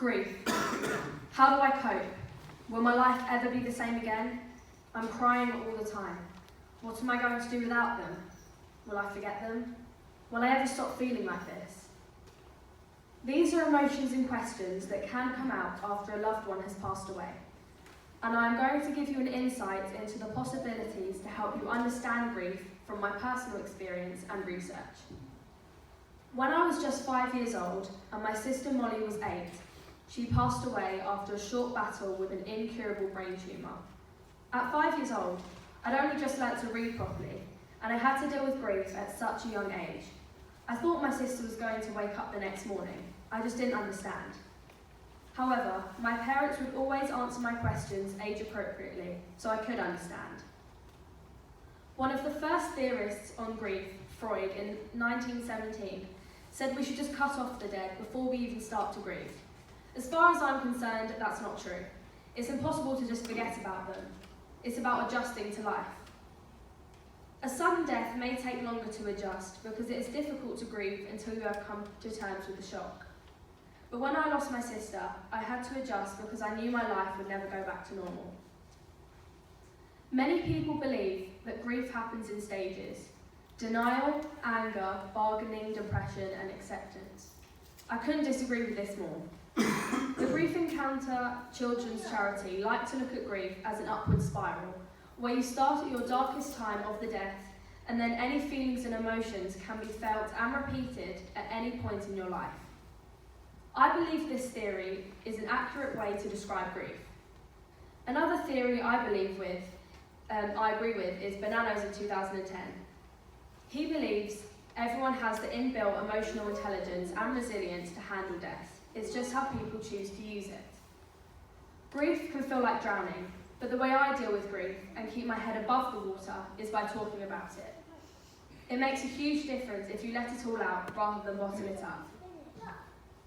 Grief. How do I cope? Will my life ever be the same again? I'm crying all the time. What am I going to do without them? Will I forget them? Will I ever stop feeling like this? These are emotions and questions that can come out after a loved one has passed away. And I am going to give you an insight into the possibilities to help you understand grief from my personal experience and research. When I was just 5 years old and my sister Molly was 8, she passed away after a short battle with an incurable brain tumour. At 5 years old, I'd only just learnt to read properly, and I had to deal with grief at such a young age. I thought my sister was going to wake up the next morning. I just didn't understand. However, my parents would always answer my questions age appropriately, so I could understand. One of the first theorists on grief, Freud, in 1917, said we should just cut off the dead before we even start to grieve. As far as I'm concerned, that's not true. It's impossible to just forget about them. It's about adjusting to life. A sudden death may take longer to adjust because it is difficult to grieve until you have come to terms with the shock. But when I lost my sister, I had to adjust because I knew my life would never go back to normal. Many people believe that grief happens in stages: denial, anger, bargaining, depression, and acceptance. I couldn't disagree with this more. The Grief Encounter Children's Charity like to look at grief as an upward spiral, where you start at your darkest time of the death, and then any feelings and emotions can be felt and repeated at any point in your life. I believe this theory is an accurate way to describe grief. Another theory I agree with is Bonanno's in 2010. He believes everyone has the inbuilt emotional intelligence and resilience to handle death. It's just how people choose to use it. Grief can feel like drowning, but the way I deal with grief and keep my head above the water is by talking about it. It makes a huge difference if you let it all out rather than bottle it up.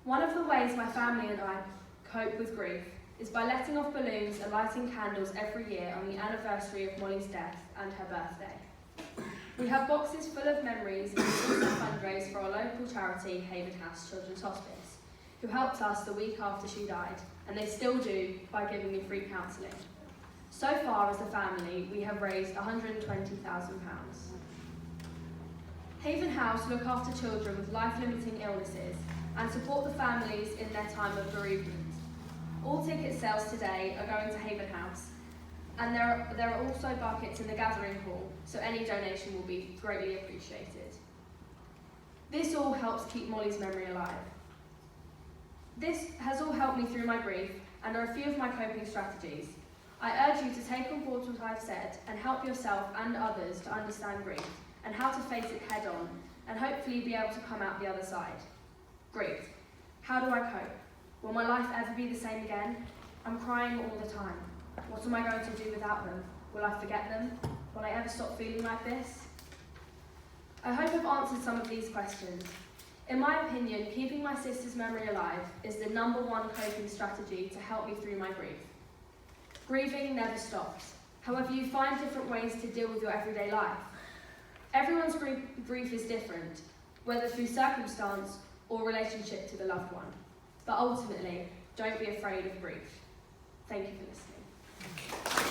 One of the ways my family and I cope with grief is by letting off balloons and lighting candles every year on the anniversary of Molly's death and her birthday. We have boxes full of memories and we also fundraise for our local charity, Haven House Children's Hospice, who helped us the week after she died, and they still do by giving me free counselling. So far as a family, we have raised £120,000. Haven House look after children with life-limiting illnesses and support the families in their time of bereavement. All ticket sales today are going to Haven House, and there are also buckets in the gathering hall, so any donation will be greatly appreciated. This all helps keep Molly's memory alive. This has all helped me through my grief, and are a few of my coping strategies. I urge you to take on board what I've said and help yourself and others to understand grief and how to face it head on, and hopefully be able to come out the other side. Grief. How do I cope? Will my life ever be the same again? I'm crying all the time. What am I going to do without them? Will I forget them? Will I ever stop feeling like this? I hope I've answered some of these questions. In my opinion, keeping my sister's memory alive is the #1 coping strategy to help me through my grief. Grieving never stops. However, you find different ways to deal with your everyday life. Everyone's grief is different, whether through circumstance or relationship to the loved one. But ultimately, don't be afraid of grief. Thank you for listening.